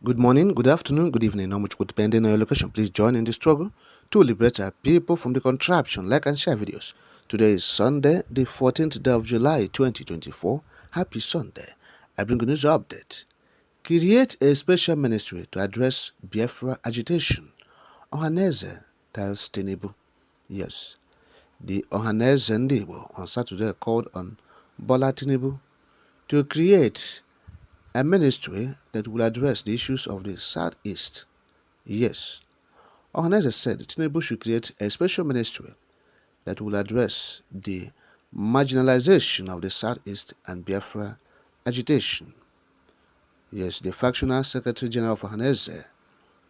Good morning, good afternoon, good evening, how much good depending on your location. Please join in the struggle to liberate our people from the contraption. Like and share videos. Today is Sunday, the 14th day of July 2024. Happy Sunday. I bring a news update. Create a special ministry to address Biafra agitation. Ohaneze tells Tinubu. Yes, the Ohaneze Ndibo on Saturday called on Bola Tinubu to create a ministry that will address the issues of the Southeast. Yes, Ohaneze said Tinubu should create a special ministry that will address the marginalization of the Southeast and Biafra agitation. Yes, the factional Secretary General of Ohaneze,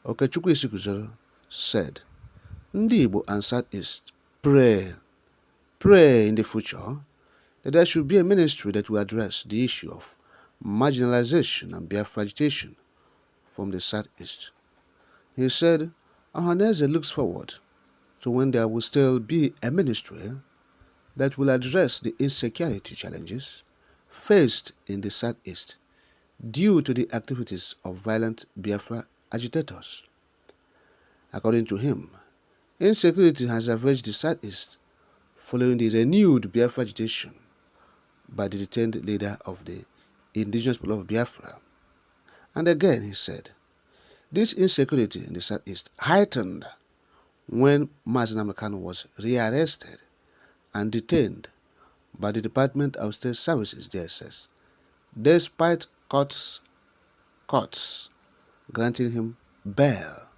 Okechukwu Isikuzoro, said, Ndị Igbo and Southeast pray in the future that there should be a ministry that will address the issue of marginalization and Biafra agitation from the Southeast. He said, Ohaneze looks forward to when there will still be a ministry that will address the insecurity challenges faced in the Southeast due to the activities of violent Biafra agitators. According to him, insecurity has ravaged the Southeast following the renewed Biafra agitation by the detained leader of the indigenous people of Biafra. And again, he said, this insecurity in the Southeast heightened when Mazi Nnamdi Kanu was rearrested and detained by the Department of State Services (DSS), despite courts granting him bail.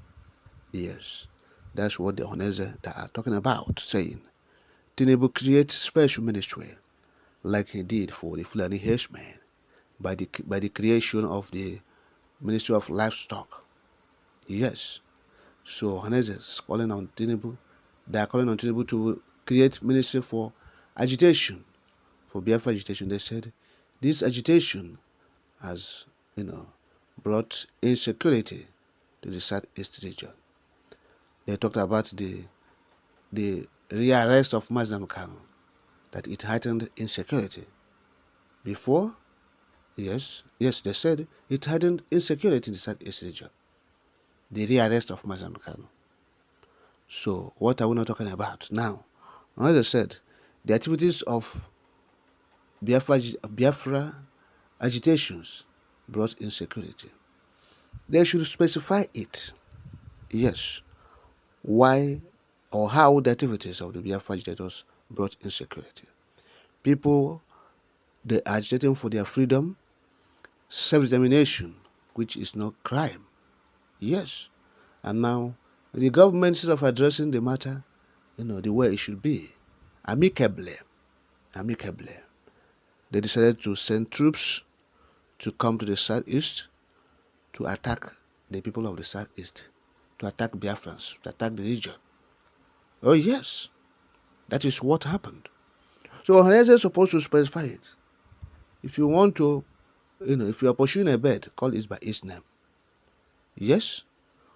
Yes, that's what the Ohaneze that are talking about, saying Tinubu creates special ministry like he did for the Fúláň Hérdsméñ by the creation of the Ministry of Livestock. Yes, so Ohaneze is calling on Tinubu. They are calling on Tinubu to create ministry for agitation, for Biafra agitation. They said this agitation has, brought insecurity to the Southeast region. They talked about the rearrest of Mazi Nnamdi Kanu, that it heightened insecurity. Before, yes, they said it heightened insecurity in the Southeast region. The rearrest of Mazi Nnamdi Kanu. So what are we not talking about now? As I said, the activities of Biafra agitations brought insecurity. They should specify it. Yes, why or how the activities of the Biafra agitators brought insecurity. People, they are agitating for their freedom, self-determination, which is no crime. Yes, and now the government, instead of addressing the matter, the way it should be, amicably, they decided to send troops to come to the Southeast to attack the people of the Southeast, to attack Biafrans, to attack the region. Oh yes, that is what happened. So Ohaneze is supposed to specify it. If you want to, if you are pursuing a bird, call it by its name. Yes,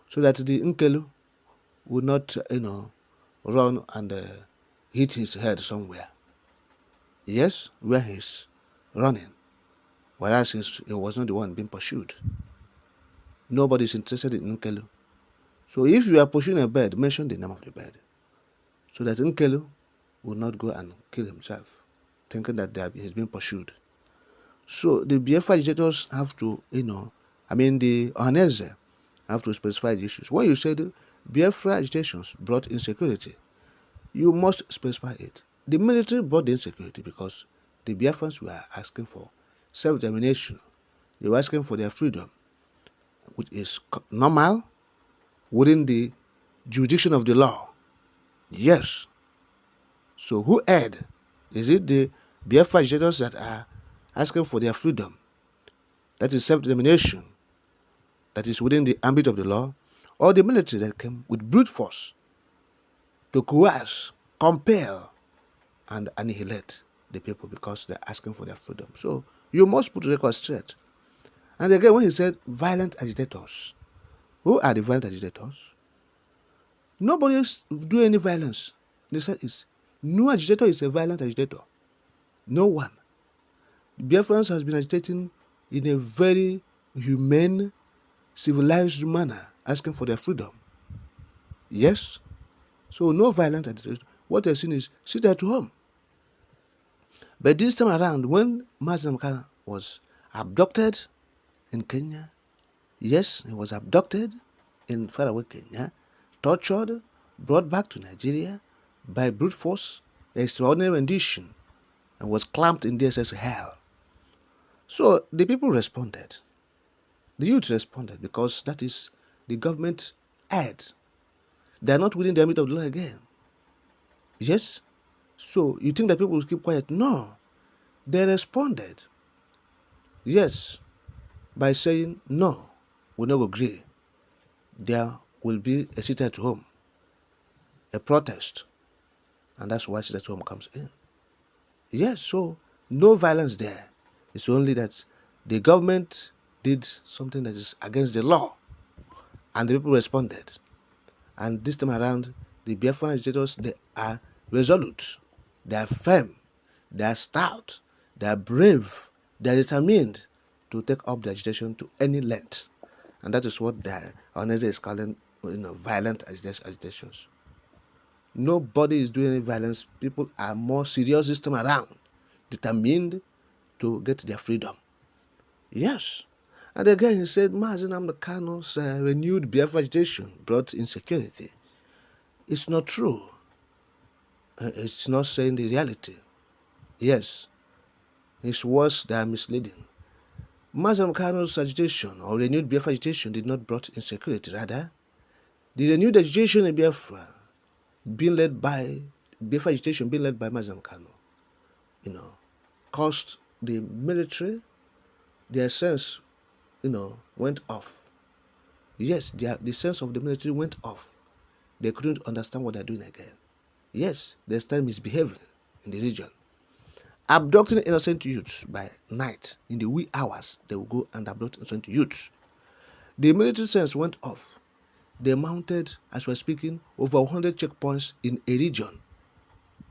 so that the Nkelu would not, run and hit his head somewhere. Yes, where he's running, whereas he was not the one being pursued. Nobody is interested in Nkelu. So if you are pursuing a bird, mention the name of the bird, so that Nkelu will not go and kill himself, thinking that he's being pursued. So the Biafra agitators have to, the Ohaneze have to specify the issues. When you say the Biafra agitations brought insecurity, you must specify it. The military brought the insecurity because the Biafrans were asking for self-determination. They were asking for their freedom, which is normal within the jurisdiction of the law. Yes. So who erred? Is it the Biafra agitators that are asking for their freedom, that is self-determination, that is within the ambit of the law, or the military that came with brute force to coerce, compel, and annihilate the people because they're asking for their freedom? So you must put the record straight. And again, when he said violent agitators, who are the violent agitators? Nobody else do any violence. They said no agitator is a violent agitator. No one. Biafrans has been agitating in a very humane, civilized manner, asking for their freedom. Yes? So no violent agitation. What they're saying is sit at home. But this time around, when Mazen Khan was abducted in Kenya, yes, he was abducted in faraway Kenya, tortured, brought back to Nigeria by brute force, extraordinary rendition, and was clamped in DSS hell. So the people responded. The youth responded because that is the government ad. They are not within the ambit of the law again. Yes? So you think that people will keep quiet? No. They responded. Yes. By saying, no, we will not agree. There will be a sit at home, a protest. And that's why sit at home comes in. Yes, so no violence there. It's only that the government did something that is against the law. And the people responded. And this time around, the Biafra agitators, they are resolute. They are firm. They are stout. They are brave. They are determined to take up the agitation to any length. And that is what the Ohaneze is calling, violent agitations. Nobody is doing any violence. People are more serious this time around, determined to get their freedom. Yes. And again, he said, Mazen Amdekano's renewed Biafra agitation brought insecurity. It's not true. It's not saying the reality. Yes. His words, they are misleading. Mazen Amdekano's agitation or renewed Biafra agitation did not brought insecurity. Rather, the renewed agitation in Biafra Biafra agitation being led by Mazen Amdekano, caused the military, their sense, went off. Yes, the sense of the military went off. They couldn't understand what they're doing again. Yes, they started misbehaving in the region. Abducting innocent youths by night, in the wee hours, they will go and abduct innocent youths. The military sense went off. They mounted, as we're speaking, over 100 checkpoints in a region.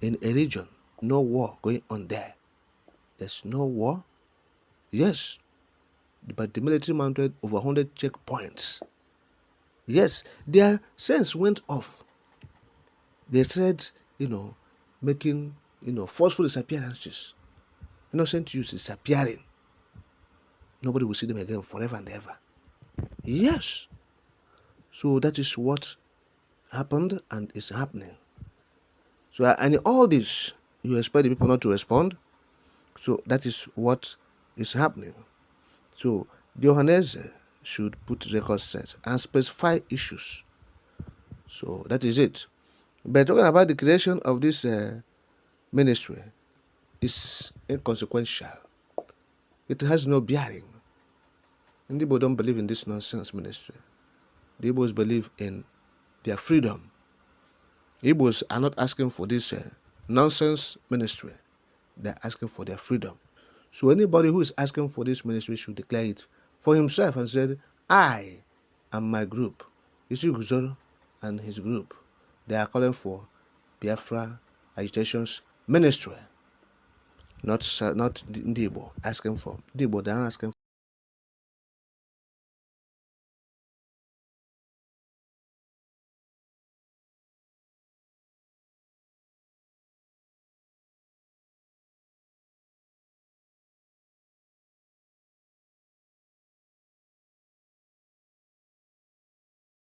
In a region, no war going on there. There's no war. Yes, but the military mounted over 100 checkpoints. Yes, their sense went off. They started, making, forceful disappearances. Innocent youths disappearing. Nobody will see them again forever and ever. Yes. So that is what happened and is happening. So, and in all this, you expect the people not to respond. So that is what is happening. So the Ohaneze should put record set and specify issues. So that is it. But talking about the creation of this ministry is inconsequential. It has no bearing. And the Igbo don't believe in this nonsense ministry. The Igbos believe in their freedom. The Igbos are not asking for this nonsense ministry. They're asking for their freedom. So anybody who is asking for this ministry should declare it for himself and said, I and my group, Isi Guzoro and his group, they are calling for Biafra Agitation's ministry. Not the Igbo asking for. The Igbo, they are asking